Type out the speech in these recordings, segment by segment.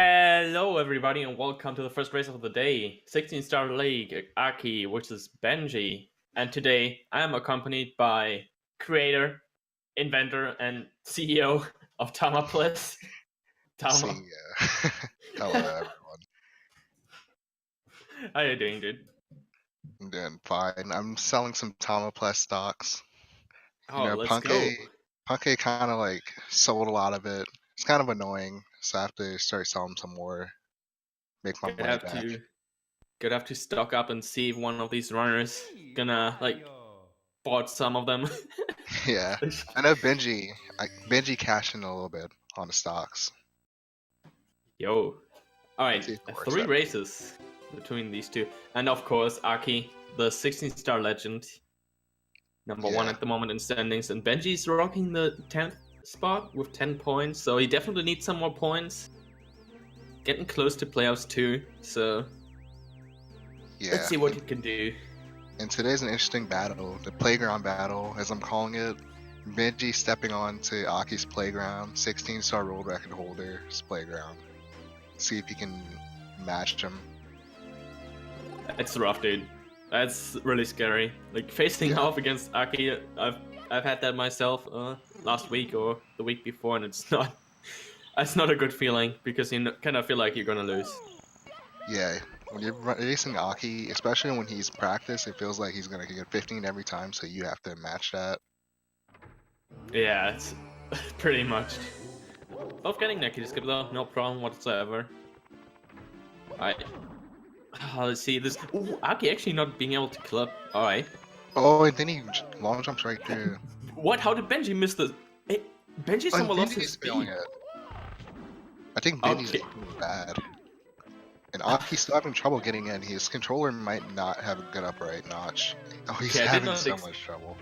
Hello, everybody, and welcome to the first race of the day, 16-star league, Aki versus Benji. And today, I am accompanied by creator, inventor, and CEO of Tamaplus, Tama. Hello, everyone. How you doing, dude? I'm doing fine. I'm selling some Tamaplus stocks. Let's go. Punke kind of like sold a lot of it. It's kind of annoying, so I have to start selling some more, make my money back. Gonna have to stock up and see if one of these runners gonna bought some of them. Yeah, I know Benji cashed in a little bit on the stocks. Yo. Alright, 3 races between these two. And of course, Aki, the 16-star legend. Number 1 at the moment in standings. And Benji's rocking the 10th spot with 10 points. So he definitely needs some more points. Getting close to playoffs too. So let's see what he can do. And today's an interesting battle. The playground battle, as I'm calling it. Benji stepping on to Aki's playground. 16-star world record holder's playground. See if he can match him. It's rough, dude. That's really scary. Like facing off against Aki, I've had that myself last week or the week before, and it's not a good feeling because you kind of feel like you're gonna lose. Yeah, when you're racing Aki, especially when he's practice, it feels like he's gonna get 15 every time, so you have to match that. Yeah, it's pretty much. Both getting negative skip though, no problem whatsoever. Alright. Let's see this. Ooh, Aki actually not being able to kill up. Alright. Oh, and then he long jumps right through. What? How did Benji miss the? Hey, Benji somehow lost his speed. I think Benji's doing bad. And Aki's still having trouble getting in. His controller might not have a good upright notch. Oh, he's having so much trouble.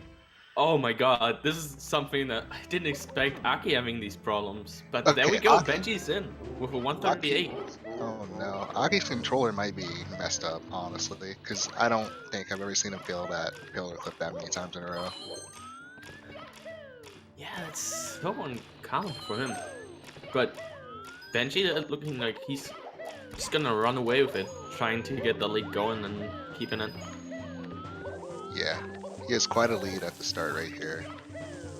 Oh my god, this is something that I didn't expect Aki having these problems. But there we go, Benji's in with a 138. Oh no, Aki's controller might be messed up, honestly, because I don't think I've ever seen him fail that pillar clip that many times in a row. Yeah, it's so uncommon for him. But Benji looking like he's just gonna run away with it, trying to get the lead going and keeping it. Yeah. He has quite a lead at the start right here.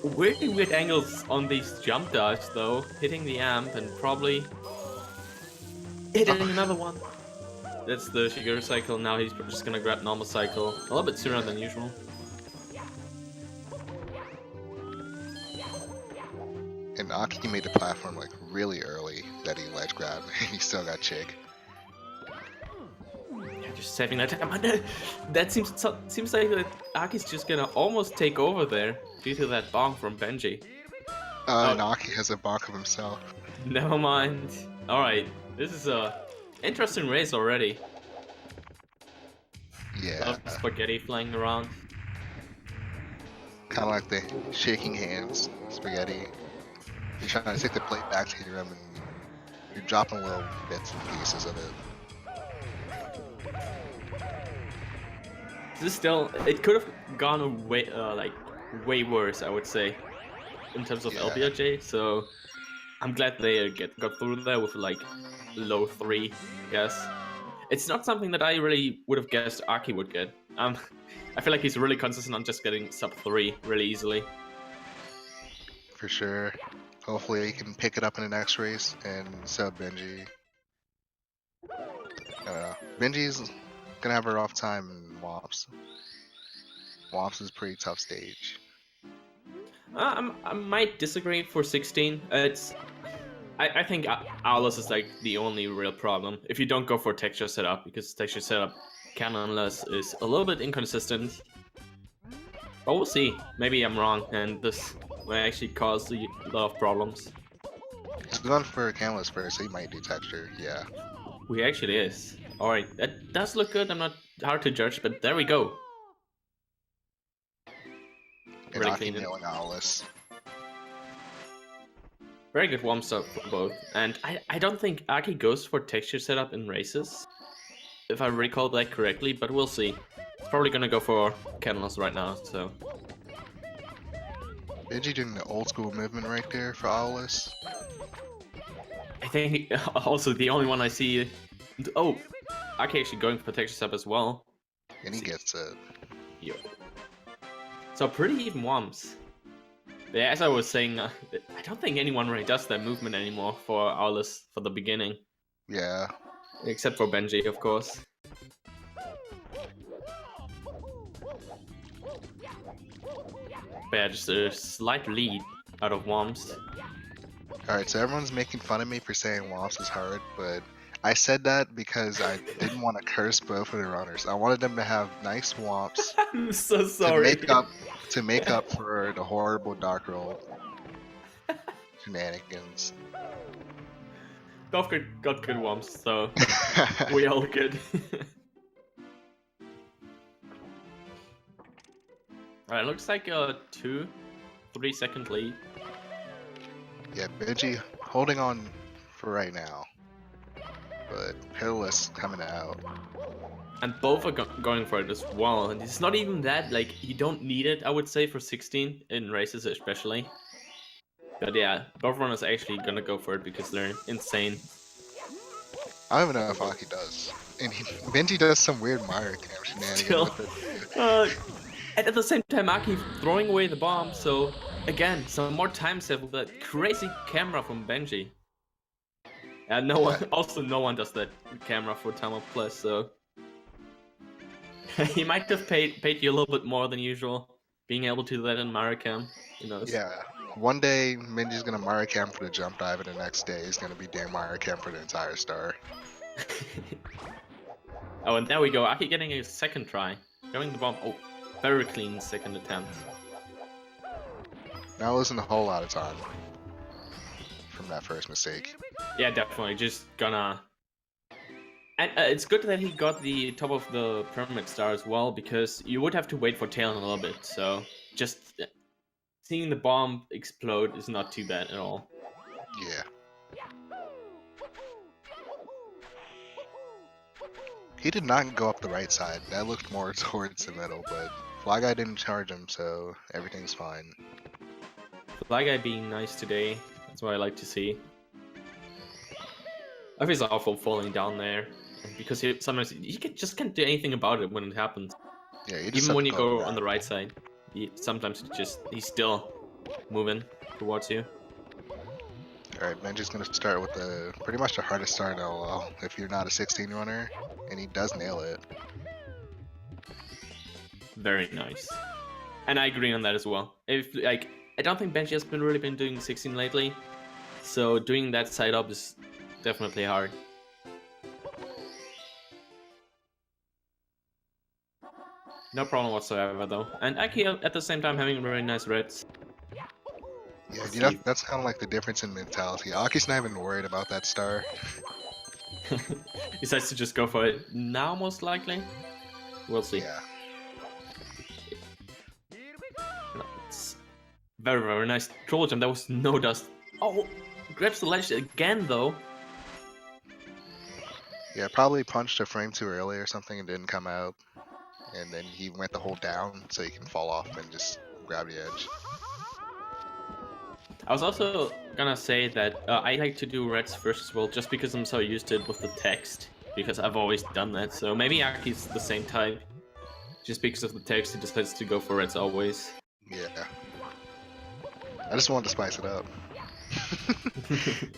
Weird angles on these jump dodges though, hitting the amp and probably hitting another one. That's the Shigeru cycle, now he's just gonna grab normal cycle, a little bit sooner than usual. And Aki made the platform like really early that he ledge grabbed, and he still got chick. Just saving that time. That seems like that Aki's just gonna almost take over there due to that bonk from Benji. And Aki has a bonk of himself. Never mind. Alright, this is a interesting race already. Yeah. Spaghetti flying around. Kind of like the shaking hands spaghetti. You're trying to take the plate back to him and you're dropping little bits and pieces of it. This is still, it could have gone way, way worse, I would say, in terms of LBRJ. So I'm glad they got through there with like low 3, I guess. It's not something that I really would have guessed Aki would get. I feel like he's really consistent on just getting sub 3 really easily. For sure. Hopefully he can pick it up in the next race and sub Benji. I don't know. Benji's gonna have a rough time in Wops. Wops is a pretty tough stage. I might disagree for 16. I think Aulus is like the only real problem. If you don't go for texture setup, because texture setup cannonless is a little bit inconsistent. But we'll see. Maybe I'm wrong, and this may actually cause a lot of problems. He's going for cannonless first, so he might do texture, yeah. He actually is. Alright, that does look good. I'm not hard to judge, but there we go. And really clean killing Aulus. Very good warm up for both. And I don't think Aki goes for texture setup in races, if I recall that correctly, but we'll see. He's probably gonna go for cannonless right now, so. Benji doing the old school movement right there for Aulus. I think also the only one I see. Oh, Aki actually going for texture sub as well. And he gets it. Yo. So pretty even wumps. But yeah, as I was saying, I don't think anyone really does that movement anymore for our list for the beginning. Yeah. Except for Benji, of course. But yeah, just a slight lead out of Worms. Alright, so everyone's making fun of me for saying Womps is hard, but I said that because I didn't want to curse both of the runners. I wanted them to have nice Womps I'm so sorry. to make up for the horrible dark roll shenanigans. Both got good Worms, so we all good. Alright, looks like a 2-3 second lead. Yeah, Benji holding on for right now, but Peerless coming out. And both are going for it as well. And it's not even that, like, you don't need it, I would say, for 16 in races especially. But yeah, both runners are actually gonna go for it because they're insane. I don't even know if Aki does. And Benji does some weird Mario Cam shenanigans with it. And at the same time, Aki throwing away the bomb, so again, some more time save with that crazy camera from Benji. And no one does that camera for time of plus, so he might have paid you a little bit more than usual, being able to do that in Mario Cam. Who knows? Yeah. One day, Benji's gonna Mario Cam for the jump dive, and the next day he's gonna be doing Mario Cam for the entire star. Oh, and there we go. Aki getting a second try. Going the bomb. Oh, very clean second attempt. That wasn't a whole lot of time from that first mistake. Yeah, definitely. Just gonna... And it's good that he got the top of the pyramid star as well, because you would have to wait for tail in a little bit, so just seeing the bomb explode is not too bad at all. Yeah. He did not go up the right side. That looked more towards the middle, but Fly Guy didn't charge him, so everything's fine. Fly Guy being nice today, that's what I like to see. I feel it's awful falling down there, because sometimes you just can't do anything about it when it happens. Yeah, you just even when you go down on the right side, sometimes he's still moving towards you. Alright, Benji's gonna start with pretty much the hardest start in LOL if you're not a 16 runner, and he does nail it. Very nice. And I agree on that as well. I don't think Benji has really been doing 16 lately, so doing that side up is definitely hard. No problem whatsoever though. And Aki at the same time having really nice reds. Yeah, that's kind of like the difference in mentality. Aki's not even worried about that star. He decides to just go for it now, most likely. We'll see. Yeah. No, it's very, very nice. Troll jump, that was no dust. Oh, grabs the ledge again though. Yeah, probably punched a frame too early or something and didn't come out. And then he went the whole down so he can fall off and just grab the edge. I was also gonna say that I like to do reds first as well, just because I'm so used to it with the text, because I've always done that. So maybe Aki's the same type, just because of the text he decides to go for reds always. Yeah. I just wanted to spice it up.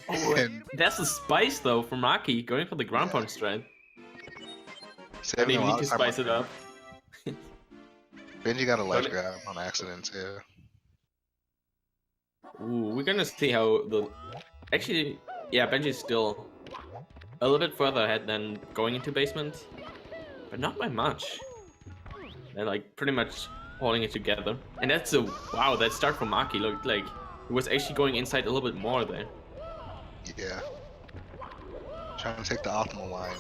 Oh, and that's the spice though from Aki, going for the ground pound strat. I mean, we need to spice it up. Benji got a ledge grab on accident too. Ooh, we're gonna see how the... Actually, yeah, Benji's still a little bit further ahead than going into basement, but not by much. They're like pretty much holding it together. And that's a... Wow, that start from Aki looked like it was actually going inside a little bit more there. Yeah. Trying to take the optimal line.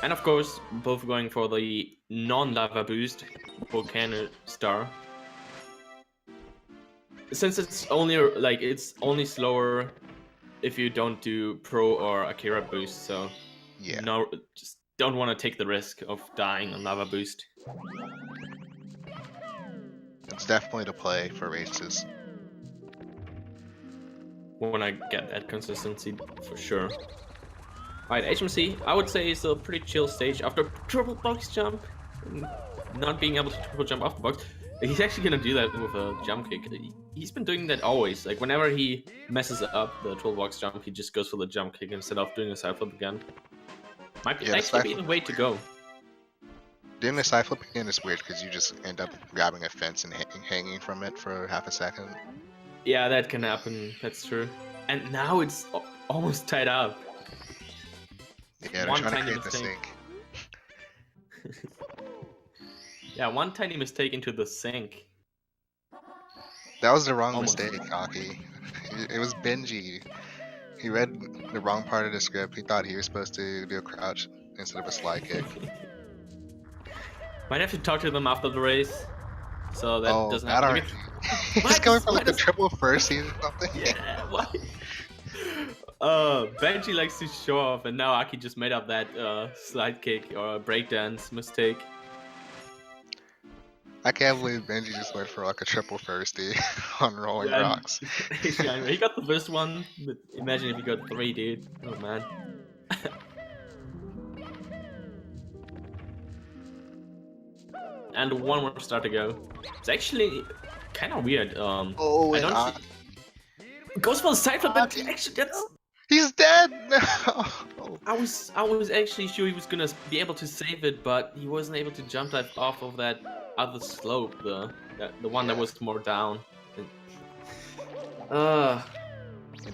And of course, both going for the non-lava boost volcano star. Since it's only slower if you don't do pro or Akira boost, so yeah, no, just don't want to take the risk of dying on lava boost. It's definitely the play for races. when I get that consistency for sure. Alright, HMC, I would say is a pretty chill stage after triple box jump. Not being able to triple jump off the box. He's actually gonna do that with a jump kick. He's been doing that always. Like whenever he messes up the triple box jump, he just goes for the jump kick instead of doing a side flip again. Might be actually be the way to go. Doing the side flip again is weird because you just end up grabbing a fence and hanging from it for half a second. Yeah, that can happen. That's true. And now it's almost tied up. Yeah, they're trying to create the sink. Yeah, one tiny mistake into the sink. That was the wrong mistake, Aki. It was Benjii. He read the wrong part of the script. He thought he was supposed to do a crouch instead of a slide kick. Might have to talk to them after the race. So that doesn't happen. He's going for like a triple first or something. Yeah, why? Benjii likes to show off, and now Aki just made up that slide kick or breakdance mistake. I can't believe Benjii just went for like a triple firsty on rolling rocks. Yeah, he got the first one, but imagine if he got 3, dude. Oh man. And one more star to go. It's actually kind of weird. Goes for the side flip, but actually that's... He's dead! No! I was actually sure he was gonna be able to save it, but he wasn't able to jump dive off of that other slope, the one that was more down. And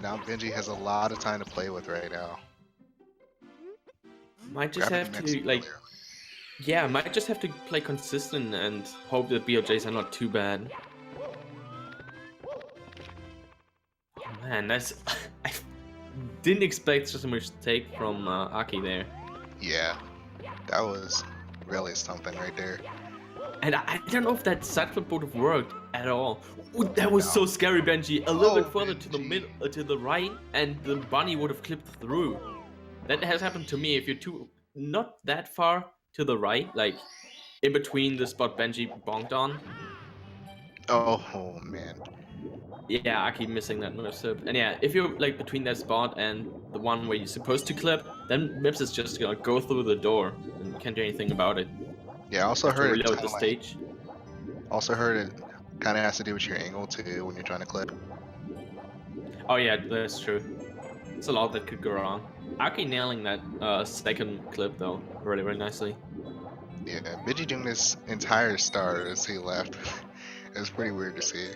now Benjii has a lot of time to play with right now. Might just have to might just have to play consistent and hope that BOJs are not too bad. Oh man, that's I didn't expect such a mistake from Aki there. Yeah, that was really something right there. And I don't know if that side flip would have worked at all. Ooh, that was so scary, Benjii. A little bit further to the middle, to the right, and the bunny would have clipped through. That has happened to me. If you're not that far to the right, like in between the spot Benjii bonked on. Oh man. Yeah, I keep missing that mip. And yeah, if you're like between that spot and the one where you're supposed to clip, then Mips is just gonna go through the door and you can't do anything about it. Yeah, I also heard reload the stage. Also heard it kind of has to do with your angle too when you're trying to clip. Oh yeah, that's true. It's a lot that could go wrong. Aki nailing that second clip though, really, really nicely. Yeah, Benjii doing this entire star as he left. It was pretty weird to see.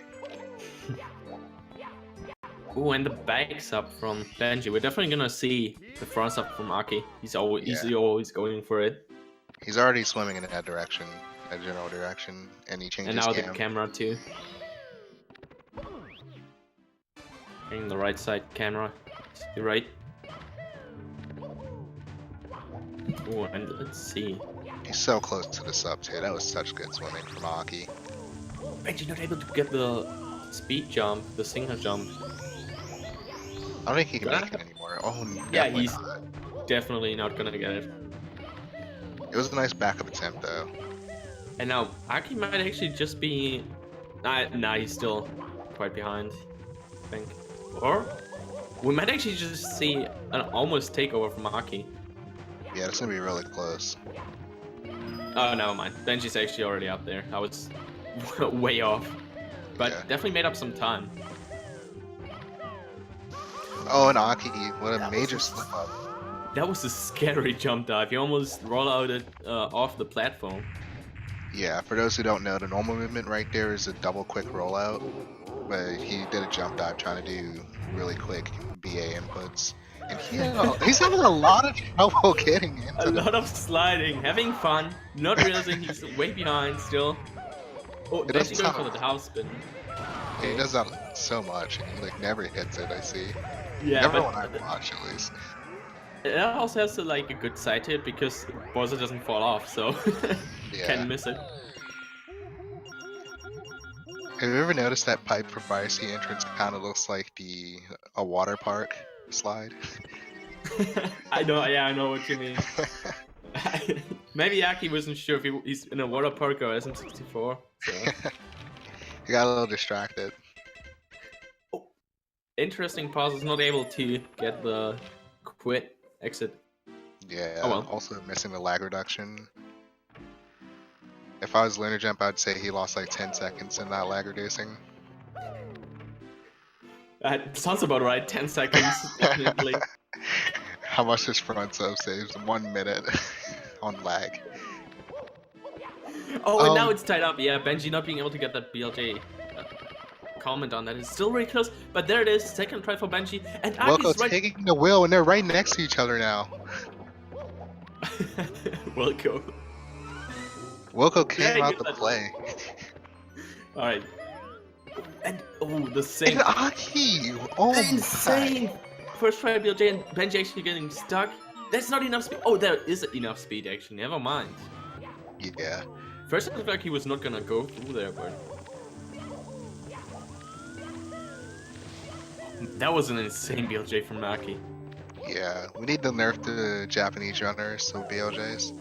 Ooh, and the backs up from Benjii. We're definitely gonna see the fronts up from Aki. He's always going for it. He's already swimming in that direction, that general direction, and he changes. And now the camera too. Getting the right side camera. You're right. Ooh, and let's see. He's so close to the sub too. That was such good swimming from Aki. Benjii not able to get the speed jump, the single jump. I don't think he can make it anymore. Oh, yeah, he's definitely not gonna get it. It was a nice backup attempt though. And now Aki might actually just be... Nah, he's still quite behind, I think. Or we might actually just see an almost takeover from Aki. Yeah, it's gonna be really close. Oh, never mind. Benjii's actually already up there. I was way off. But definitely made up some time. Oh, and Aki, what a major slip up. That was a scary jump dive. He almost rolled out off the platform. Yeah, for those who don't know, the normal movement right there is a double quick rollout. But he did a jump dive trying to do really quick BA inputs. And he's having a lot of trouble getting into a lot of sliding, having fun, not realizing he's way behind still. Oh, Benjii going for the house spin. Yeah, he does that so much, and he like never hits it, I see. Yeah, never when I watch at least. It also has a good side hit because Bowser doesn't fall off, so can't miss it. Have you ever noticed that pipe for Fire Sea entrance kind of looks like a water park slide? I know what you mean. Maybe Aki wasn't sure if he's in a water park or SM64. So. He got a little distracted. Oh. interesting pauses, not able to get the quit exit. Yeah, Oh well. also missing the lag reduction. If I was Lunar Jump, I'd say he lost like 10 seconds in that lag reducing. That sounds about right. 10 seconds, definitely. How much his front sub saves? 1 minute on lag. Oh, and now it's tied up. Yeah, Benji not being able to get that BLJ comment on that is still very close. But there it is. Second try for Benji. And Aki's right. taking the wheel, and they're right next to each other now. Wilco. Wilco came out to play. Alright. And oh, the same. And Aki! Oh, insane! First try BLJ and Benji actually getting stuck. That's not enough speed. Oh, there is enough speed actually. Never mind. Yeah. First it looked like he was not gonna go through there, but that was an insane BLJ from Aki. Yeah, we need to nerf the Japanese runners, so BLJs.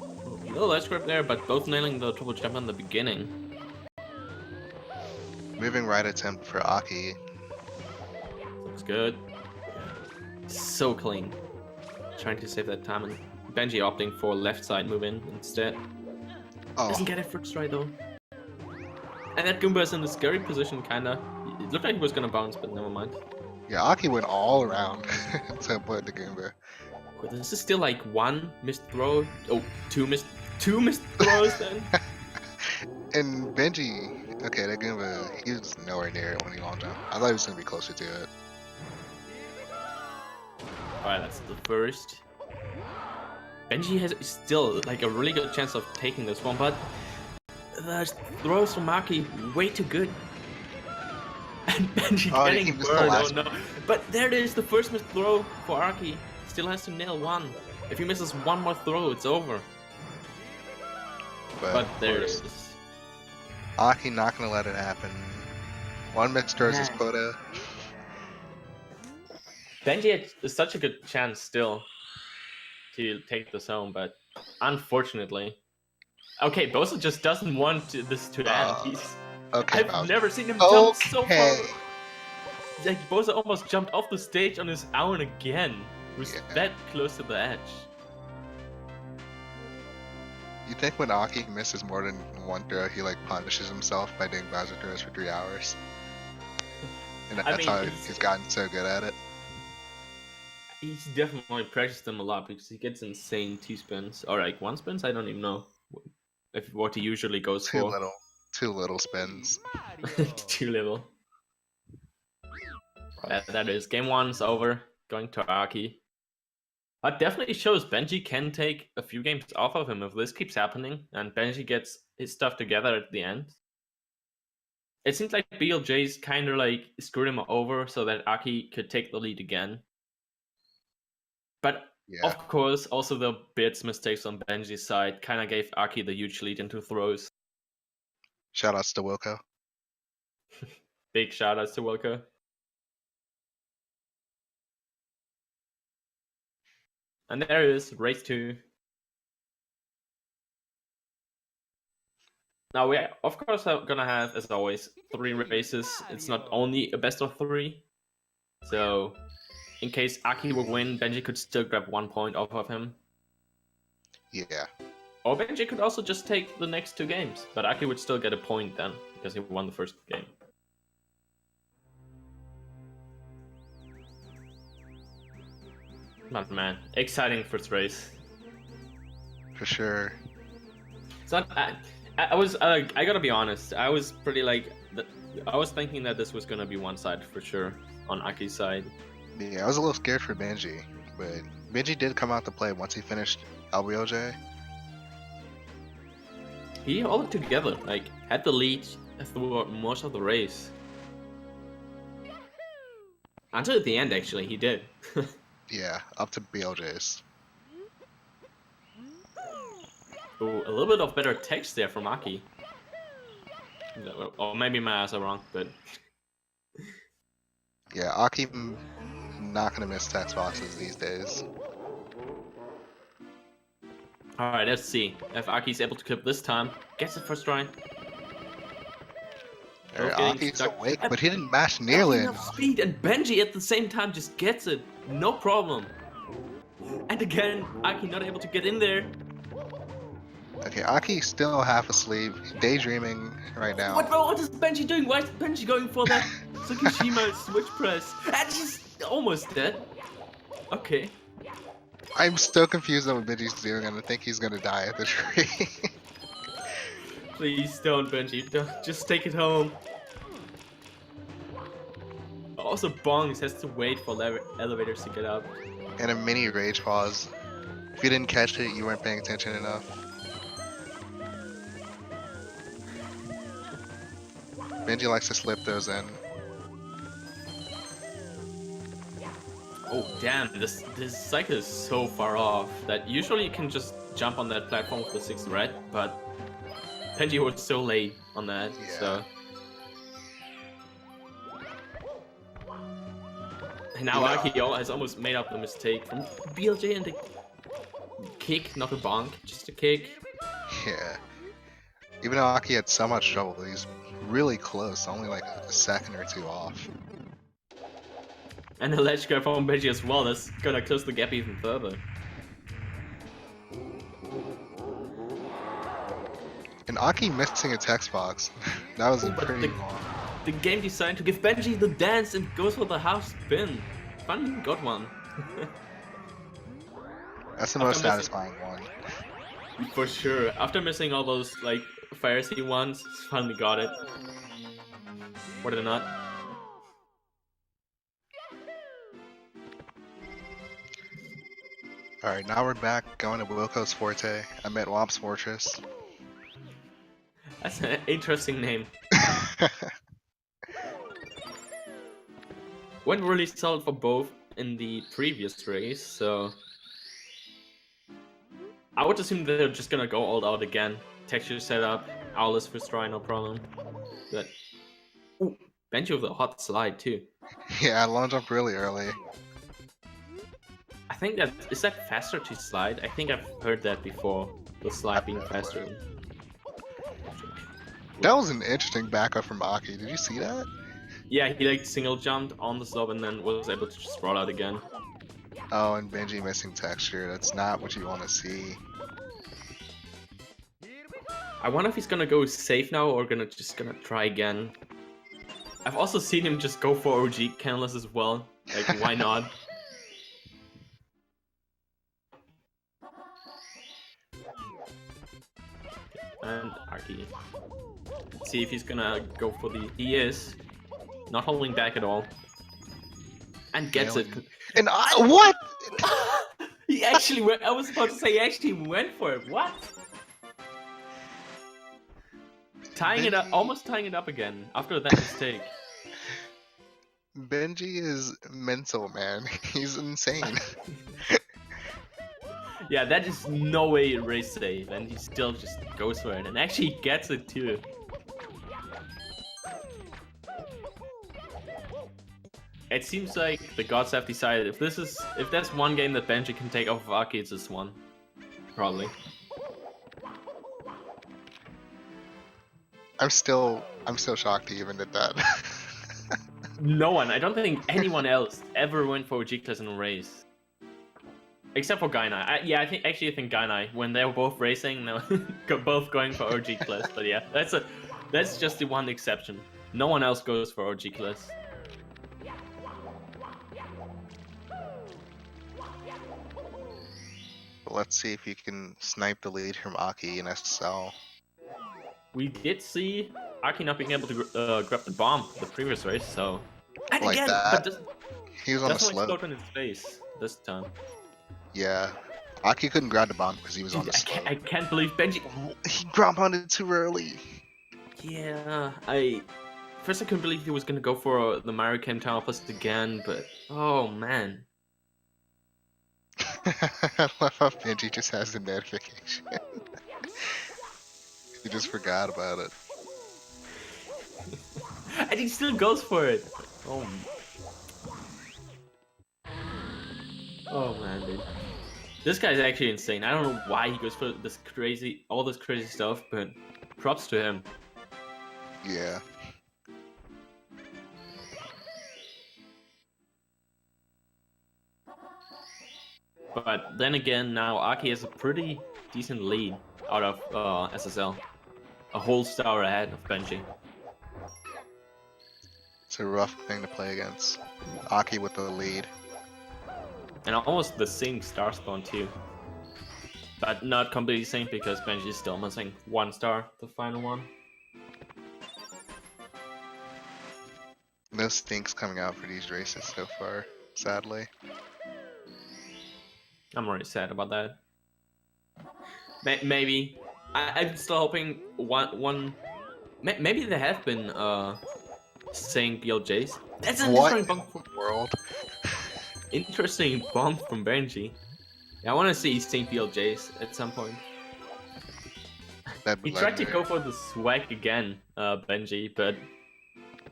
A little edge grip there, but both nailing the triple jump in the beginning. Moving right attempt for Aki. Looks good. So clean. Trying to save that time, and Benji opting for left side move in instead. Oh. Doesn't get it first try though. And that Goomba is in a scary position, kinda. It looked like he was gonna bounce, but never mind. Yeah, Aki went all around to avoid the Goomba. Well, this is still like one missed throw. Oh, two missed throws then. And Benji, okay, that Goomba, he was nowhere near it when he long jumped. I thought he was gonna be closer to it. Alright, that's the first. Benji has still like a really good chance of taking this one, but the throws from Aki way too good. And Benji getting burned, oh no. But there it is, the first missed throw for Aki. Still has to nail one. If he misses one more throw, it's over. But there it is. Aki not gonna let it happen. One missed throws his quota. Benji has such a good chance still to take this home, but unfortunately. Okay, Bosa just doesn't want this to end. I've never seen him jump so far. Like, Bosa almost jumped off the stage on his own again. He was that close to the edge. You think when Aki misses more than one throw, he like punishes himself by doing Bowser throws for 3 hours? And that's how he's gotten so good at it. He's definitely practiced them a lot because he gets insane 2 spins. Or like 1 spins, I don't even know what he usually goes for. Too little spins. Too little. That is. Game 1's over. Going to Aki. That definitely shows Benji can take a few games off of him if this keeps happening and Benji gets his stuff together at the end. It seems like BLJ's kind of like screwed him over so that Aki could take the lead again. But of course, also the bits mistakes on Benji's side kind of gave Aki the huge lead into throws. Shoutouts to Wilco. Big shoutouts to Wilco. And there it is, race 2. Now we of course are gonna have, as always, 3 races. It's not only a best of 3. So in case Aki would win, Benji could still grab 1 point off of him. Yeah. Or Benji could also just take the next 2 games, but Aki would still get a point then, because he won the first game. But man, exciting first race. For sure. So I gotta be honest, I was pretty like, I was thinking that this was gonna be one-sided for sure, on Aki's side. Yeah, I was a little scared for Benji, but Benji did come out to play once he finished LBOJ. He held it together, like, had the lead throughout most of the race. Until the end, actually, he did. Yeah, up to BLJs. Ooh, a little bit of better text there from Aki. Or maybe my eyes are wrong, but... Yeah, Aki not gonna miss text boxes these days. Alright, let's see. If Aki's able to clip this time, gets the first try. Both Alright, getting Aki's stuck. awake, And but he didn't mash not nearly enough enough. speed, and Benji at the same time just gets it. No problem. And again, Aki not able to get in there. Okay, Aki's still half asleep, daydreaming right now. What is Benji doing? Why is Benji going for that Tsukishima switch press? And he's almost dead. Okay. I'm still confused on what Benji's doing, and I think he's gonna die at the tree. Please don't, Benji. Don't, just take it home. Also, Bongs has to wait for elevators to get up. And a mini rage pause. If you didn't catch it, you weren't paying attention enough. Benji likes to slip those in. Oh damn, this cycle is so far off that usually you can just jump on that platform with the 6 red, but Benji was so late on that, Yeah. so... And now Aki has almost made up the mistake from BLJ and the kick, not a bonk, just a kick. Yeah. Even though Aki had so much trouble, he's really close, only like a second or two off. And the ledge grab from Benji as well, that's gonna close the gap even further. And Aki missing a text box. That was pretty long. The game decided to give Benji the dance and goes for the half spin. Finally got one. That's the most satisfying one. For sure. After missing all those like Pharisee ones, finally got it. What did it not? Alright, now we're back going to Wilco's Forte. I'm at Womp's Fortress. That's an interesting name. Went really solid for both in the previous race, so I would assume they're just gonna go all out again. Texture setup, Owl's first try, no problem. But ooh, Benji with a hot slide too. Yeah, I long jump really early. I think that is that faster to slide? I think I've heard that before. The slide being faster. That was an interesting backup from Aki. Did you see that? Yeah, he like single jumped on the slope and then was able to just roll out again. Oh, and Benji missing texture. That's not what you want to see. I wonder if he's gonna go safe now or gonna try again. I've also seen him just go for OG canvas as well. Like, why not? And Aki. Let's see if he's gonna go for the... He is. Not holding back at all. And gets it. And what? He actually went... I was about to say he actually went for it. What? Tying it up, almost tying it up again after that mistake. Benji is mental, man. He's insane. Yeah, that is no way race safe, and he still just goes for it, and actually gets it too. It seems like the gods have decided if there's one game that Benji can take off of Aki, it's this one, probably. I'm still shocked he even did that. No one, I don't think anyone else ever went for OG class in a race. Except for Gainai. I think Gainai, when they were both racing, they were both going for OG class. But yeah, that's just the one exception. No one else goes for OG class. Let's see if you can snipe the lead from Aki in SSL. We did see Aki not being able to grab the bomb the previous race, so... And Like again, that? but He was on the doesn't slope. explode in his face this time. Yeah. Aki couldn't grab the bomb because he was on the slope. I can't believe Benji... He ground pounded too early. Yeah, First I couldn't believe he was gonna go for the Mario Cam Tower Plus again, but... Oh, man. I love how Benji just has the notification. He just forgot about it. And he still goes for it. Oh man, dude. This guy's actually insane. I don't know why he goes for all this crazy stuff, but props to him. Yeah. But then again, now Aki has a pretty decent lead out of SSL. A whole star ahead of Benji. It's a rough thing to play against. Aki with the lead. And almost the same star spawn too. But not completely same because Benji is still missing 1 star, the final one. No stinks coming out for these races so far, sadly. I'm really sad about that. Maybe I'm still hoping maybe there have been saying BLJs. That's an What interesting in the world? Interesting bump from Benji. Yeah, I want to see Saint BLJs at some point. He tried to go for the swag again, Benji, but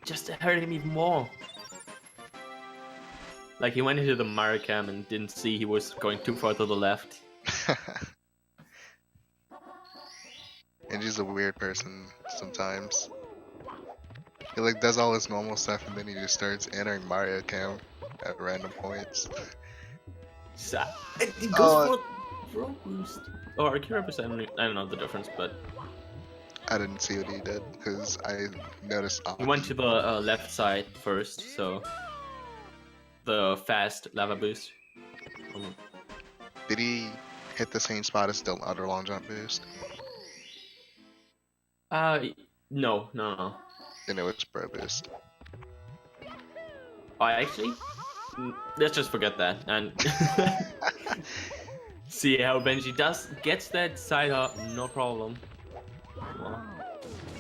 just hurt him even more. Like he went into the Mario Cam and didn't see he was going too far to the left. Benji's a weird person sometimes. He like does all his normal stuff and then he just starts entering Mario Cam at random points. So, it goes for a boost. Or Akira percent, I don't know the difference, but I didn't see what he did because I noticed. He went to the left side first, so the fast lava boost. Did he hit the same spot as the other long jump boost? No. Then it was pro boost. Actually, let's just forget that and see how Benji gets that side up, no problem. Well,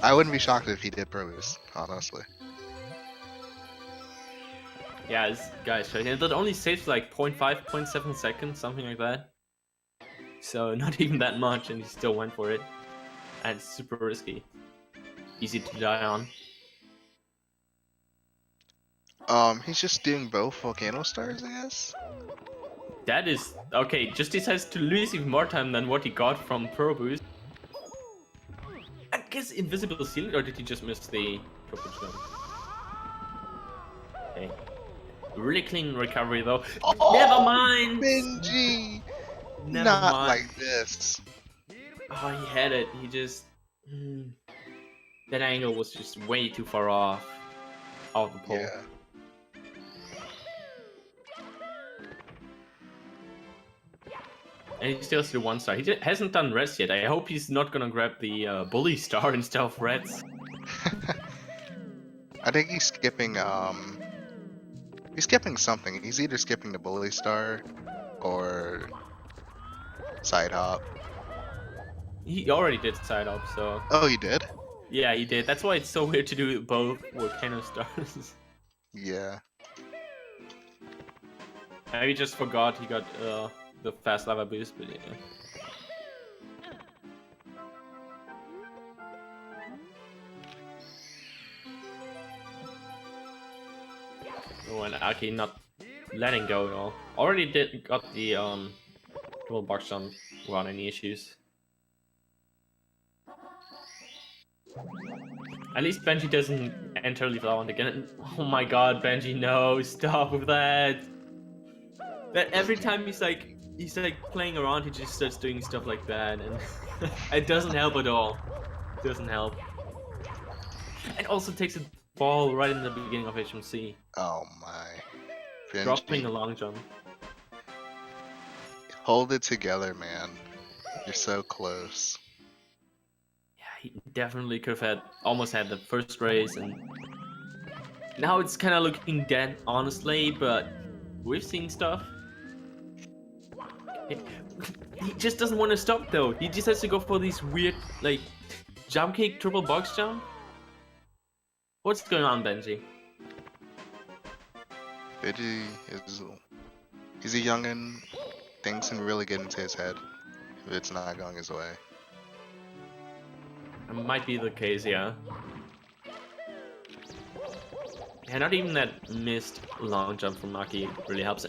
I wouldn't be shocked if he did pro boost, honestly. yeah, this guy's trying. And that only saves like 0.5, 0.7 seconds, something like that. So not even that much, and he still went for it. And it's super risky. Easy to die on. He's just doing both volcano stars, I guess. That is okay. Just decides to lose even more time than what he got from Pro Boost. I guess invisible ceiling, or did he just miss the triple jump? Okay. Really clean recovery though. Oh, never mind. Benji. Never Not mind. like this. Oh, he had it. He just that angle was just way too far off the pole. Yeah. And he still has the 1 star. He hasn't done reds yet. I hope he's not gonna grab the bully star instead of reds. I think he's skipping something. He's either skipping the bully star or side hop. He already did side up, so Oh, he did? yeah, he did. That's why it's so weird to do both volcano stars. Yeah. Maybe just forgot he got the fast lava boost, but yeah. Oh, and Aki not letting go at all. Already got the double box jump without any issues. At least Benji doesn't enter leave that one again. Oh my god, Benji, no, stop with that. That every time he's like playing around, he just starts doing stuff like that, and it doesn't help at all. It doesn't help. It also takes a ball right in the beginning of HMC. Oh my. Benji. Dropping a long jump. Hold it together, man. You're so close. Yeah, he definitely could have almost had the first race, and now it's kind of looking dead, honestly. But we've seen stuff. He just doesn't want to stop though. He just has to go for these weird like jump kick, triple box jump. What's going on, Benji? Benji he's a youngin'. Things can really get into his head if it's not going his way. It might be the case, yeah. Yeah, not even that missed long jump from Aki really helps.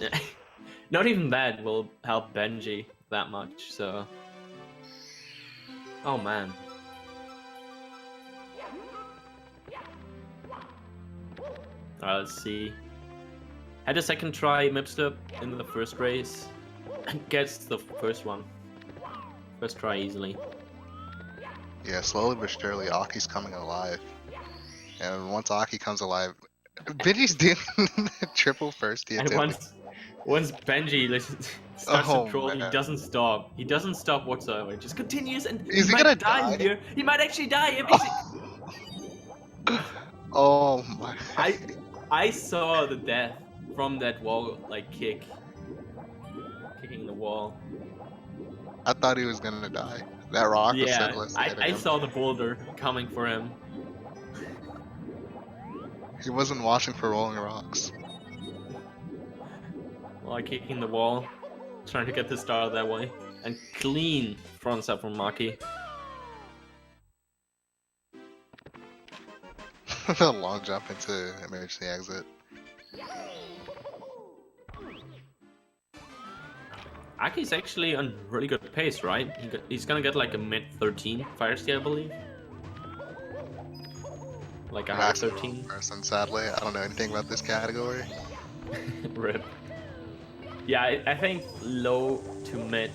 Not even that will help Benji that much, so... Oh man. Alright, let's see Had a second try Mipslip in the first race and gets the first one. First try easily. Yeah, slowly but surely, Aki's coming alive. And once Aki comes alive, Benji's doing triple first And attempt. once Benji starts to Oh troll, he man. doesn't stop. He doesn't stop whatsoever. He just continues, and Is he he gonna might die die? here. He might actually die. If he's... Oh my. I saw the death from that wall, like kicking the wall. I thought he was gonna die. That rock was so Yeah, close to hitting I him. saw the boulder coming for him. He wasn't watching for rolling rocks. While kicking the wall, trying to get the star that way, and clean front side from Maki. The long jump into emergency exit. Aki's actually on really good pace, right? He's gonna get like a mid 13 fire steal, I believe. Like a high 13. Person, sadly, I don't know anything about this category. Rip. Yeah, I think low to mid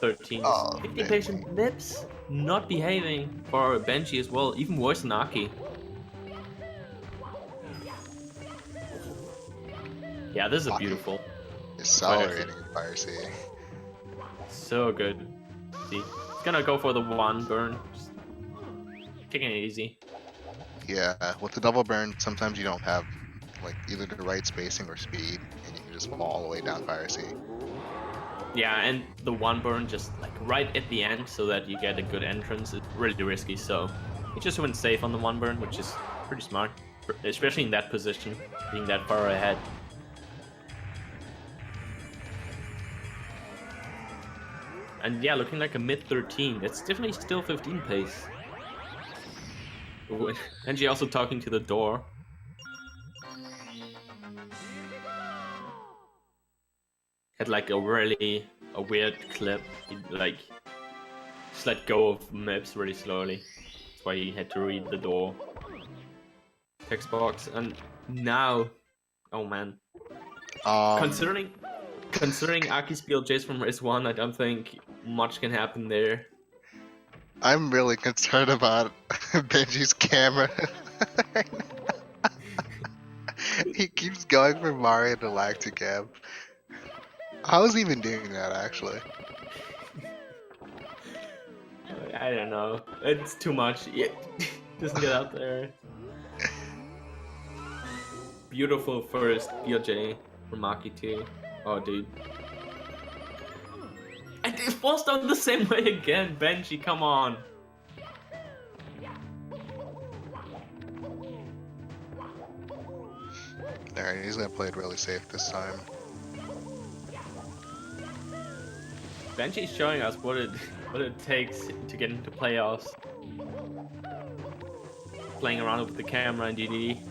13s. Oh, 50 patient Mips not behaving for Benji as well, even worse than Aki. Yeah, this is Aki beautiful. Accelerating Fire C. So good. See, he's gonna go for the one burn. Just taking it easy. Yeah, with the double burn, sometimes you don't have like either the right spacing or speed, and you can just fall all the way down Fire C. Yeah, and the one burn just like right at the end so that you get a good entrance. It's really risky, so he just went safe on the one burn, which is pretty smart, especially in that position, being that far ahead. And yeah, looking like a mid 13. It's definitely still 15 pace. Ooh, and she also talking to the door. Had like a weird clip. He like just let go of maps really slowly. That's why he had to read the door text box. And now, oh man, considering Aki's PLJs from race 1, I don't think much can happen there. I'm really concerned about Benji's camera. He keeps going from Mario to Lacticam. How is he even doing that, actually? I don't know. It's too much. It doesn't get out there. Beautiful first PLJ from Maki too. Oh, dude. And it falls down the same way again. Benji, come on. Alright, he's gonna play it really safe this time. Benji's showing us what it takes to get into playoffs. Playing around with the camera and DD.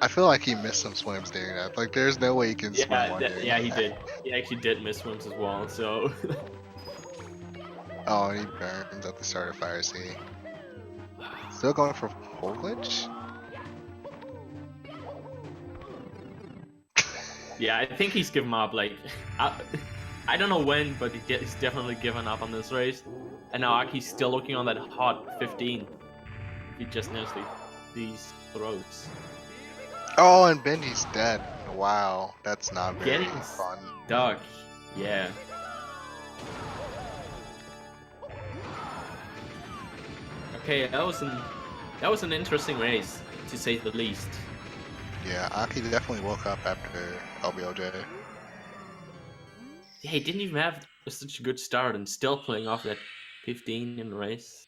I feel like he missed some swims doing that. Like, there's no way he can swim while doing yeah, he that. did. He actually did miss swims as well, so... Oh, and he burns at the start of Fire C. Still going for full glitch? Yeah, I think he's given up, like... I don't know when, but he's definitely given up on this race. And now Aki's still looking on that hot 15. He just knows these throws. Oh, and Benji's dead. Wow, that's not very Getting fun. stuck. Yeah. Okay, that was an interesting race, to say the least. Yeah, Aki definitely woke up after LBOJ. Yeah, he didn't even have such a good start and still playing off that 15 in the race.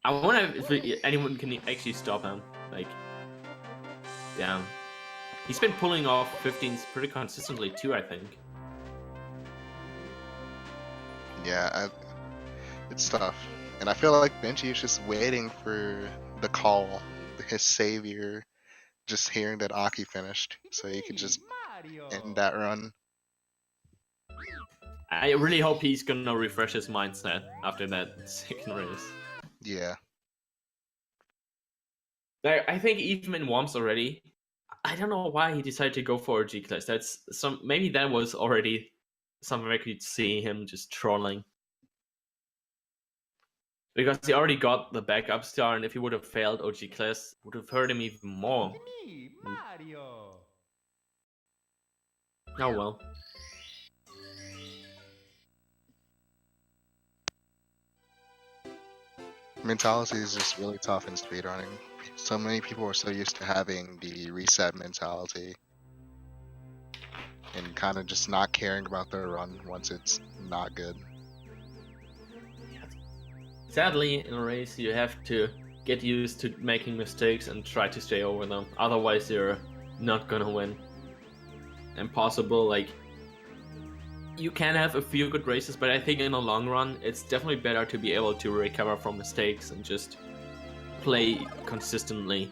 I wonder if anyone can actually stop him. Like, damn. He's been pulling off 15s pretty consistently too, I think. Yeah, it's tough. And I feel like Benji is just waiting for the call, his savior, just hearing that Aki finished, so he could just end that run. I really hope he's gonna refresh his mindset after that second race. Yeah. Like, I think even once already. I don't know why he decided to go for a G class. That's some maybe that was already something I could see him just trolling. Because he already got the backup star, and if he would have failed OG class, would have hurt him even more. Mario. Oh well. Mentality is just really tough in speedrunning. So many people are so used to having the reset mentality and kind of just not caring about their run once it's not good. Sadly, in a race, you have to get used to making mistakes and try to stay over them. Otherwise, you're not gonna win. Impossible. Like, you can have a few good races, but I think in the long run, it's definitely better to be able to recover from mistakes and just play consistently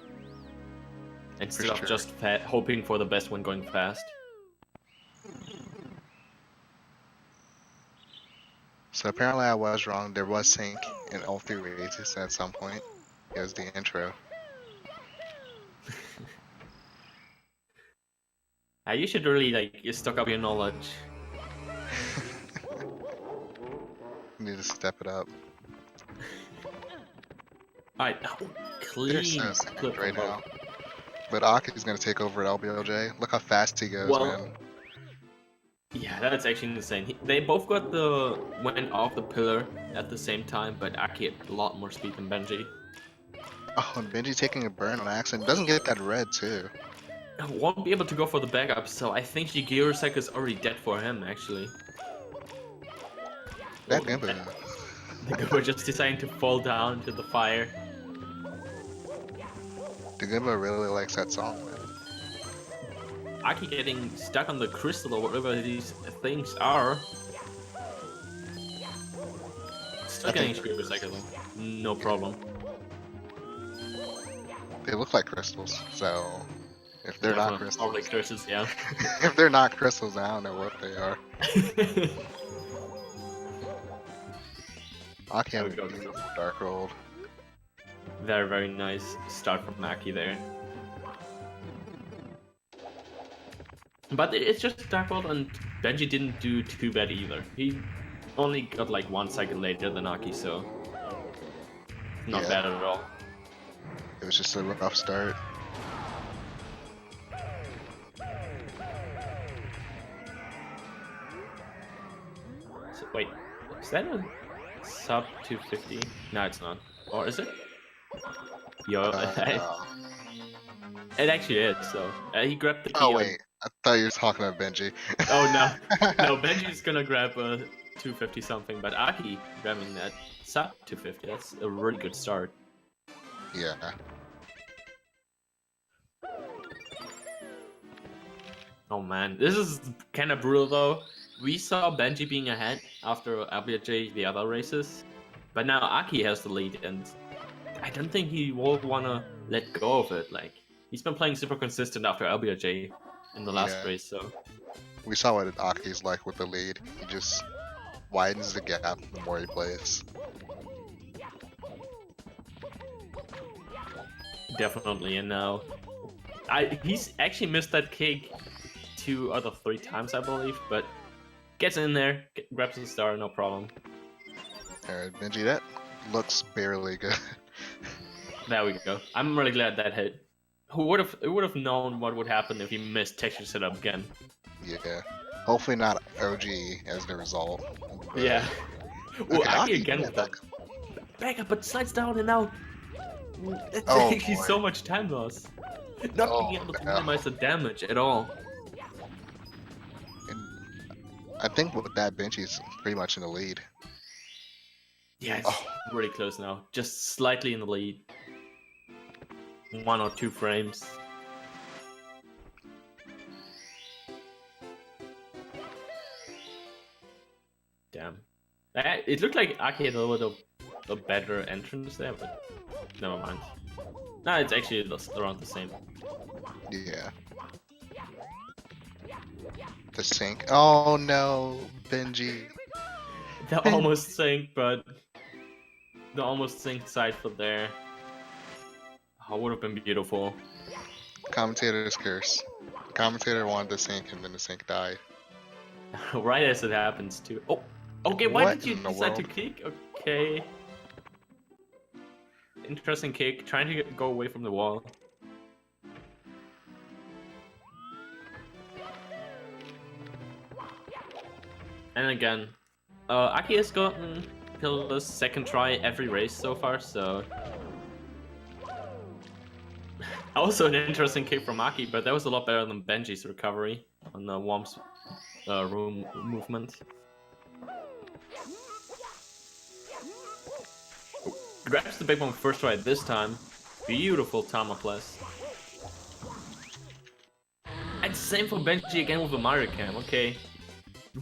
instead of just hoping for the best when going fast. So apparently I was wrong. There was sync in all 3 races at some point. It was the intro. You should really like stock up your knowledge. You need to step it up. Alright, clean clip right now. But Aki's gonna take over at LBLJ. Look how fast he goes, man. Yeah, that's actually insane. They both went off the pillar at the same time, but Aki had a lot more speed than Benji. Oh, and Benji taking a burn on accident. Doesn't get that red too. Won't be able to go for the backup, so I think Shigurusek is already dead for him, actually. That Goomba. The Goomba just deciding to fall down into the fire. The Goomba really likes that song, man. Aki getting stuck on the crystal or whatever these things are. Still getting Shigurusek though. No problem. They look like crystals, so if they're not crystals, probably crystals, yeah. if they're not crystals, I don't know what they are. Aki have a beautiful dark roll. Very, very nice start from Aki there. But it's just dark roll, and Benji didn't do too bad either. He only got like 1 second later than Aki, so not bad at all. It was just a rough start. So, wait, is that a sub 250? No, it's not. Or is it? Yo, it actually is. So he grabbed the key. Oh wait, I thought you were talking about Benji. Oh no, no, Benji's gonna grab a 250 something, but Aki grabbing that sub 250. That's a really good start. Yeah. Oh man, this is kind of brutal though. We saw Benji being ahead after LBJ the other races, but now Aki has the lead, and I don't think he will wanna let go of it. Like, he's been playing super consistent after LBJ in the last race, so. We saw what Aki's like with the lead. He just widens the gap the more he plays. Definitely, and now he's actually missed that kick 2 out of 3 times, I believe, but gets in there, grabs the star, no problem. Alright, Benji, that looks barely good. There we go. I'm really glad that hit. Who would have known what would happen if he missed texture setup again? Yeah. Hopefully not OG as the result. But... Yeah. Well, okay, Aki again with that backup, but slides down and out. It's actually so much time loss. Not being able to minimize the damage at all. And I think with that, Benji's pretty much in the lead. Yeah, it's really close now. Just slightly in the lead. 1 or 2 frames. Damn. It looked like Aki had a little better entrance there, but never mind. No, it's actually around the same. Yeah. The sync. Oh no, Benji. The almost sync, but the almost sync side for there. Oh, would have been beautiful. Commentator's curse. The commentator wanted to sink, and then the sink died. Right as it happens too. Oh, okay. Why What did you in the decide to world? kick? Okay. Interesting kick. Trying to go away from the wall. And again, Aki has gotten till the second try every race so far, so. Also an interesting kick from Aki, but that was a lot better than Benji's recovery on the Womp's room movement. Grabs the big one first try this time. Beautiful Tama plus. And same for Benji again with the Mario Cam, okay.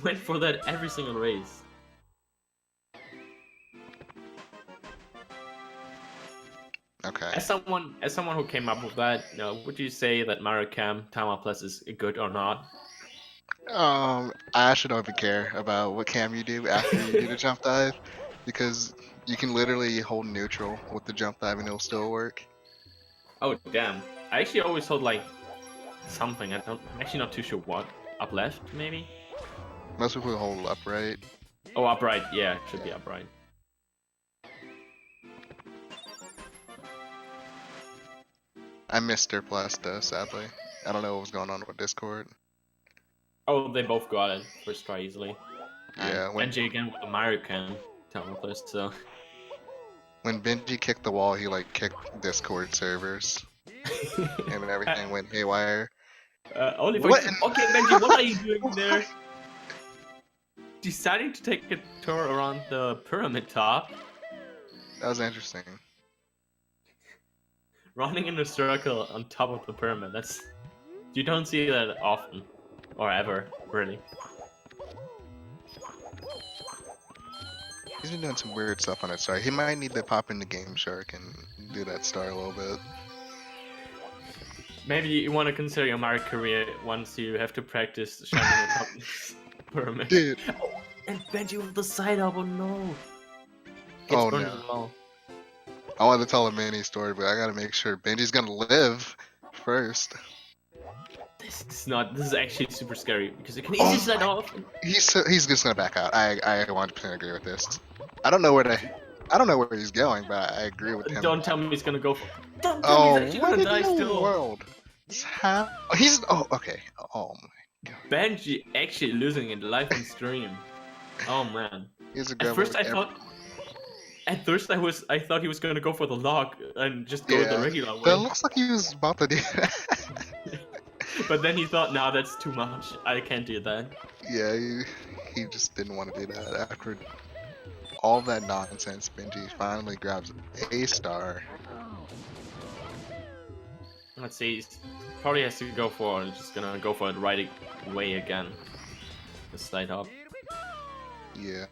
Went for that every single race. Okay. As someone who came up with that, would you say that Mario Cam Tama plus is good or not? I actually don't even care about what cam you do after you do the jump dive, because you can literally hold neutral with the jump dive and it'll still work. Oh damn! I actually always thought like something. I'm actually not too sure what. Up left maybe? Most people hold upright. Oh, upright. Yeah, it should be upright. I missed their Plasta, sadly. I don't know what was going on with Discord. Oh, they both got it first try easily. Yeah, And when Benji again with the Mario Cam Tama plus, so. when Benji kicked the wall, he like kicked Discord servers and everything went haywire. Only for What? Okay, Benji, what are you doing there? Deciding to take a tour around the pyramid top, That was interesting. running in a circle on top of the pyramid. You don't see that often, or ever, really. He's been doing some weird stuff on that star. He might need to pop into Game Shark and do that star a little bit. Maybe you want to consider your Mario career once you have to practice shining on top of this pyramid. Dude. Oh, and Benji with the side up, oh no! Gets Oh burned no. as well. I wanted to tell a mini story, but I gotta make sure Benji's gonna live first. This is actually super scary because you can easily slide off. He's just gonna back out. I 100% agree with this. I don't know where he's going, but I agree with him. Don't tell me he's gonna go for. Don't tell me he's actually what gonna in die the still. world? Okay. Oh my god. Benji actually losing it live on stream. Oh man. He's a At first I thought he was gonna go for the lock and just go the regular way. That looks like he was about to do that. But then he thought, nah, that's too much. I can't do that. Yeah, he just didn't want to do that. After all that nonsense, Benji finally grabs a star. Let's see, he probably has to go for just gonna go for it right away again. The slide hop. Yeah.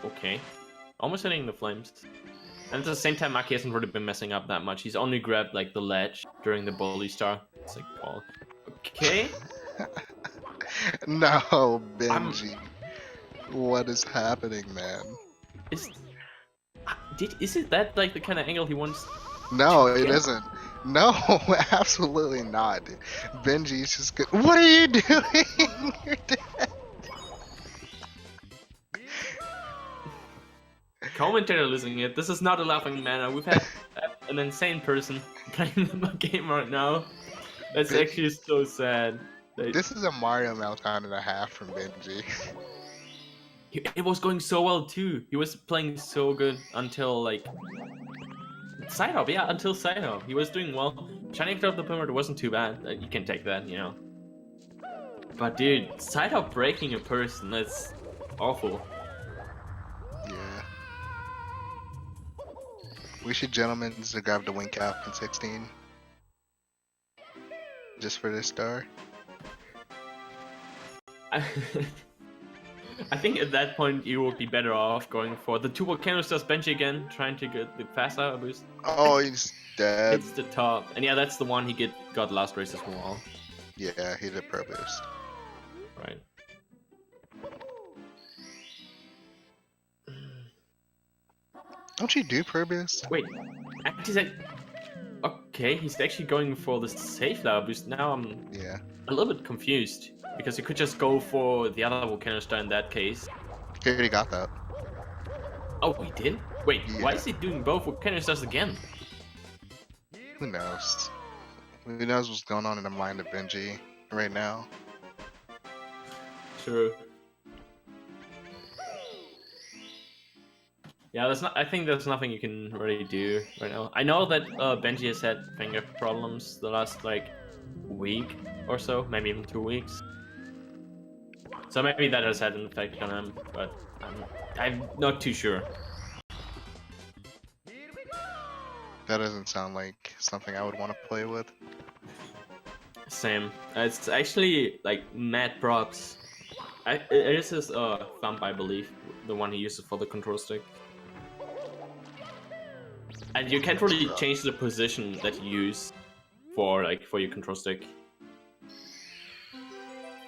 Okay. Almost hitting the flames. And at the same time, Maki hasn't really been messing up that much. He's only grabbed like the ledge during the bully star. It's like, Paul. Okay. No, Benji. What is happening, man? Is it that like the kind of angle he wants? No, it isn't. No, absolutely not. Dude. Benji's just good. What are you doing? You're dead. Commentator losing it. This is not a laughing manner. We've had an insane person playing the game right now. That's actually so sad. This is a Mario meltdown and a half from Benji. It was going so well too. He was playing so good until like side hop. Yeah, until side hop. He was doing well. Shining out of the perimeter wasn't too bad. You can take that, you know. But dude, side hop breaking a person, that's awful. Yeah. We should gentlemen to grab the wing cap in 16. Just for this star. I think at that point you would be better off going for the two volcano stars Benji again, trying to get the faster boost. Oh, he's dead. It's the top. And yeah, that's the one he got last race as well. Yeah, he did pro boost. Right. Don't you do purpose? Wait, actually, okay, he's actually going for the safe level boost. Now I'm Yeah. a little bit confused because you could just go for the other volcano star in that case. He already got that. Oh, he did? Wait, why Yeah. is he doing both volcano stars again? Who knows? Who knows what's going on in the mind of Benji right now? True. Yeah, there's not. I think there's nothing you can really do right now. I know that Benji has had finger problems the last like week or so, maybe even 2 weeks. So maybe that has had an effect on him, but I'm not too sure. That doesn't sound like something I would want to play with. Same. It's actually like mad props. It is his thumb, I believe, the one he uses for the control stick. And you can't really change the position that you use for your control stick.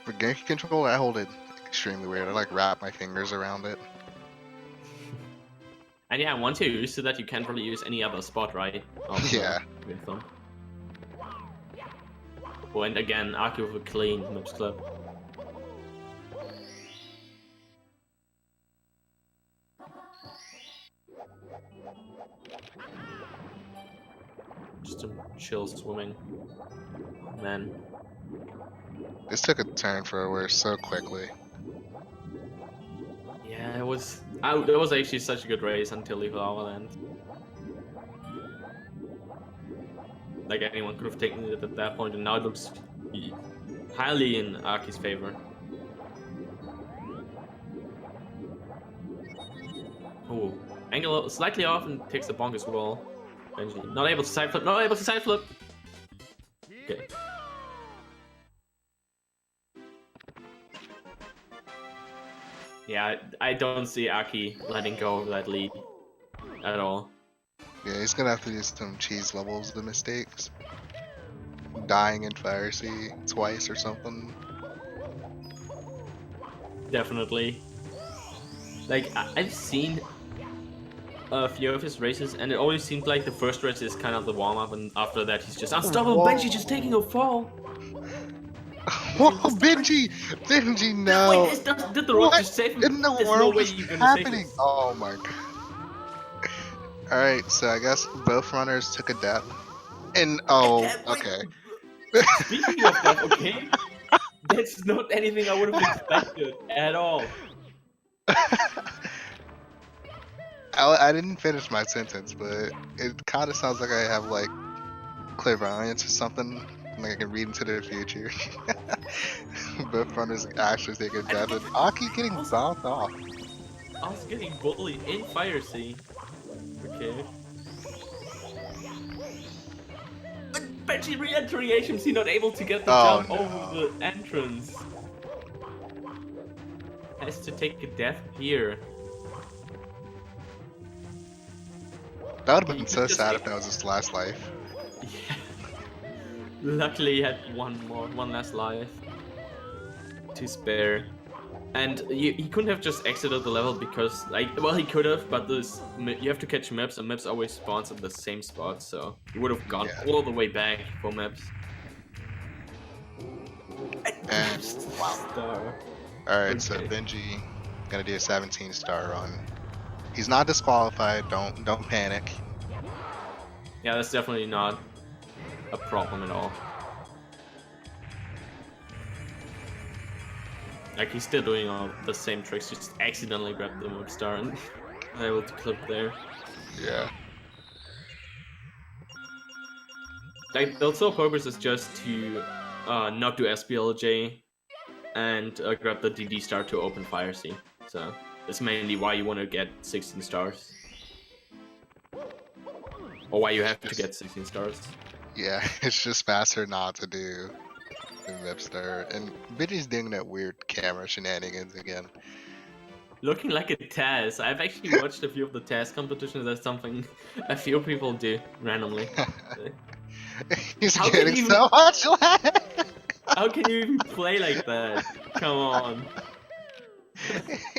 For game controller, I hold it extremely weird. I like wrap my fingers around it. And yeah, once you're used to that, you can't really use any other spot, right? Yeah. Your thumb. Oh, and again, Aki with a clean moves clip. Just a chill swimming. Oh, man. This took a turn for the worse so quickly. Yeah, it was. That was actually such a good race until the lava land. Like anyone could have taken it at that point, and now it looks highly in Aki's favor. Oh, angle slightly off and takes the bonk as well. Benji not able to side flip. Not able to side flip. Okay. Yeah, I don't see Aki letting go of that lead at all. Yeah, he's gonna have to do some cheese levels of mistakes. Dying in Fire Sea twice or something. Definitely. Like, I've seen a few of his races, and it always seemed like the first race is kind of the warm-up, and after that he's just unstoppable. Benji just taking a fall. Whoa, Benji! Benji, no! Wait, did the rock What just save him? in the There's world no way is you're gonna save happening? him. Oh my god. Alright, so I guess both runners took a death. And, oh, okay. Speaking of that, okay? That's not anything I would have expected at all. I didn't finish my sentence, but it kind of sounds like I have, like, clairvoyance or something. Like I can read into the future. Both runners actually take a death, and Aki getting bounced off. I was getting bullied in Fire Sea. Okay. But Benji re-entering HMC not able to get the jump over the entrance. Has to take a death here. That would have been so sad if that was his last life. Yeah. Luckily he had one last life to spare. And he couldn't have just exited the level because, like, well, he could have, but you have to catch maps, and maps always spawns at the same spot, so he would have gone all the way back for maps. And wow. Alright, so Benji gonna do a 17-star run. He's not disqualified, don't panic. Yeah, that's definitely not a problem at all. Like, he's still doing all the same tricks, just accidentally grabbed the move star and able to clip there. Yeah. Like, the sole purpose is just to not do SPLJ and grab the DD star to open Fire Sea. So that's mainly why you want to get 16 stars. Or why you have to get 16 stars. Yeah, it's just faster not to do the Mipster. And Benji's doing that weird camera shenanigans again. Looking like a Taz. I've actually watched a few of the Taz competitions. That's something a few people do randomly. He's getting so much lag! How can you even play like that? Come on.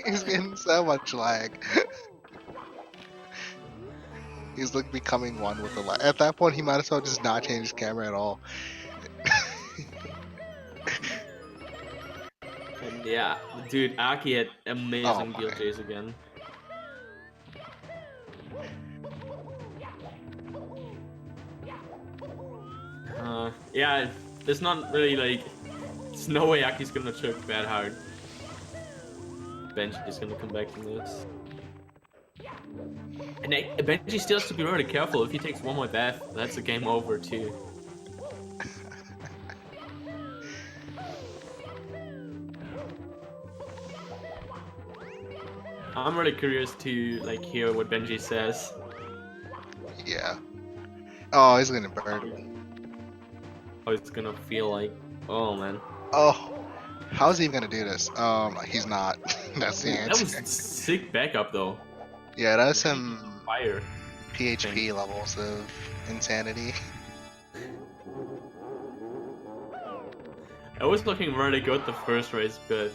He's getting so much lag. He's like becoming one with the light. At that point, he might as well just not change his camera at all. And yeah, dude, Aki had amazing Oh my. DLJs again. Yeah, there's not really like, there's no way Aki's gonna choke that hard. Benji is gonna come back from this. And Benji still has to be really careful. If he takes one more death, that's a game over too. I'm really curious to like hear what Benji says. Yeah. Oh, he's gonna burn. How it's gonna feel like. Oh man. Oh, how's he even gonna do this? He's not. That's the That answer. was sick backup though. Yeah, that's some Fire. PHP levels of insanity. I was looking really good the first race, but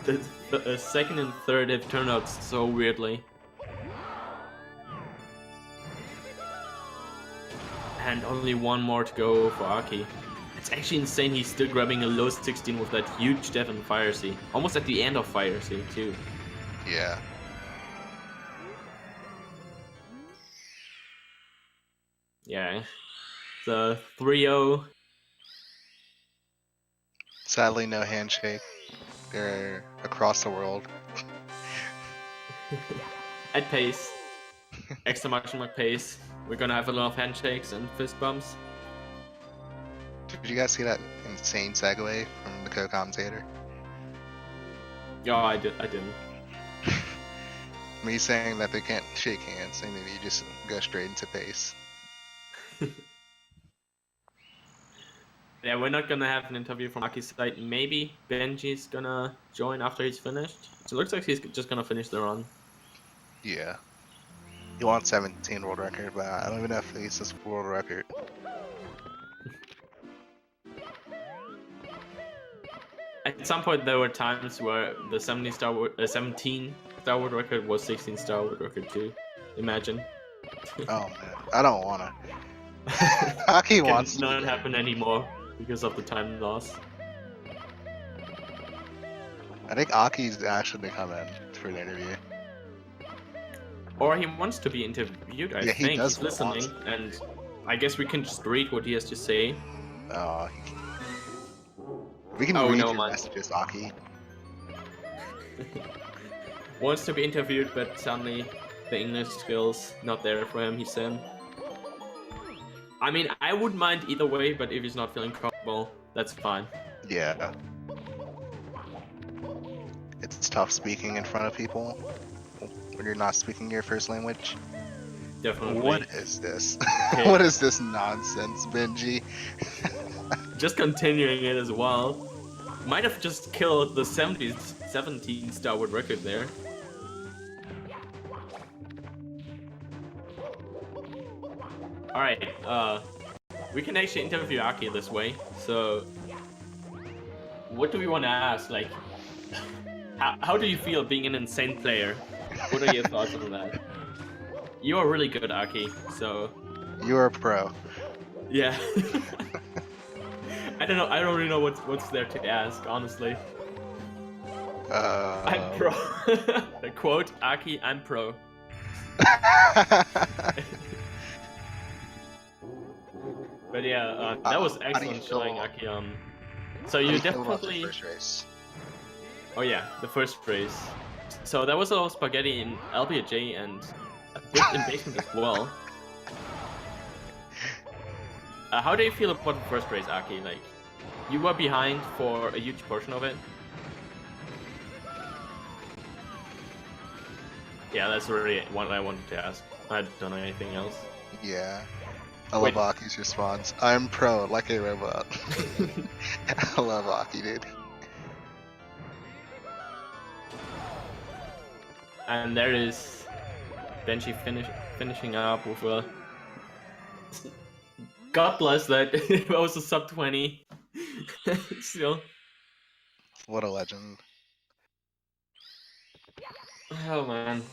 the second and third have turned out so weirdly. And only one more to go for Aki. It's actually insane he's still grabbing a low 16 with that huge death in Fire Sea. Almost at the end of Fire Sea too. Yeah. Yeah. The 3-0. Sadly, no handshake. They're across the world. At pace. Exclamation mark pace. We're gonna have a lot of handshakes and fist bumps. Did you guys see that insane segue from the co-commentator? Yeah, I didn't. Me saying that they can't shake hands, and then you just go straight into pace. Yeah, we're not gonna have an interview from Aki's side. Maybe Benji's gonna join after he's finished. So it looks like he's just gonna finish the run. Yeah. He wants 17 world record, but I don't even know if he's this world record. At some point, there were times where the 17 star world record was 16 star world record too. Imagine. Oh man, I don't wanna. Aki wants Can not happen anymore because of the time loss. I think Aki's actually gonna come in for an interview. Or he wants to be interviewed, I Yeah, he think. does He's listening, want and I guess we can just read what he has to say. We can Oh, read no, your man. messages, Aki. Wants to be interviewed, but suddenly the English skills not there for him, he said. I mean, I wouldn't mind either way, but if he's not feeling comfortable, that's fine. Yeah. It's tough speaking in front of people when you're not speaking your first language. Definitely. What is this? Okay. What is this nonsense, Benji? Just continuing it as well. Might have just killed the 17 star world record there. Alright, we can actually interview Aki this way, so what do we want to ask? Like, how do you feel being an insane player? What are your thoughts on that? You are really good, Aki, so... You're a pro. Yeah. I don't know, I don't really know what's there to ask, honestly. I'm pro. Quote, Aki, I'm pro. But yeah, that was How do you excellent feel- showing, Aki. So How do you feel about the definitely... first race? Oh yeah, the first race. So there was a lot of spaghetti in LBJ and a bit in basement as well. How do you feel about the first race, Aki? Like, you were behind for a huge portion of it. Yeah, that's really what I wanted to ask. I don't know anything else. Yeah. I love Aki's response. I'm pro, like a robot. I love Aki, dude. And there is Benji finishing up with a... God bless that. It was a sub 20. Still. What a legend. Oh man.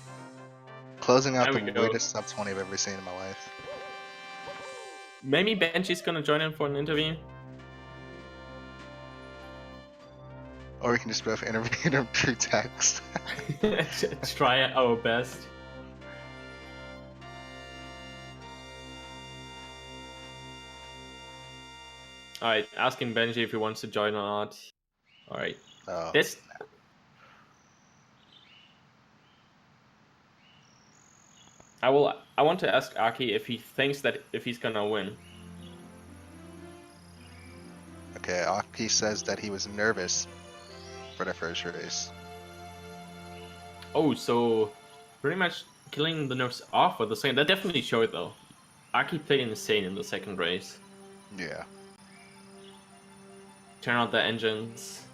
Closing out There the we go. weirdest sub 20 I've ever seen in my life. Maybe Benji's gonna join in for an interview. Or we can just both interview him through text. Let's try our best. Alright, asking Benji if he wants to join or not. Alright. Oh. This. I want to ask Aki if he thinks that if he's gonna win. Okay, Aki says that he was nervous for the first race. Oh, so pretty much killing the nerves off with the second. That definitely showed though. Aki played insane in the second race. Yeah. Turn out the engines.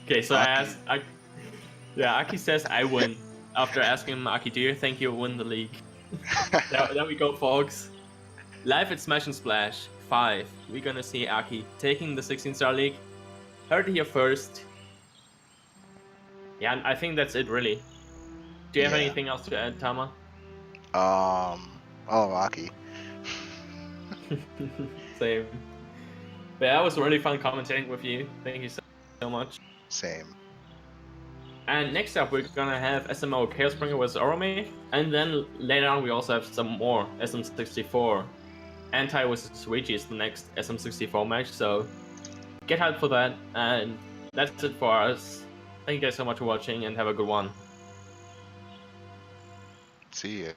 Okay, so Aki. Aki says I win. After asking him, Aki, do you think you'll win the league? There we go, folks. Live at Smash and Splash 5. We're gonna see Aki taking the 16-star league. Heard it here first. Yeah, I think that's it, really. Do you have anything else to add, Tama? Oh, Aki. Same. But yeah, it was really fun commentating with you. Thank you so much. Same. And next up, we're gonna have SMO Chaos Springer vs Orome, and then later on we also have some more SM64. Anti vs Luigi is the next SM64 match, so get hyped for that. And that's it for us. Thank you guys so much for watching, and have a good one. See ya.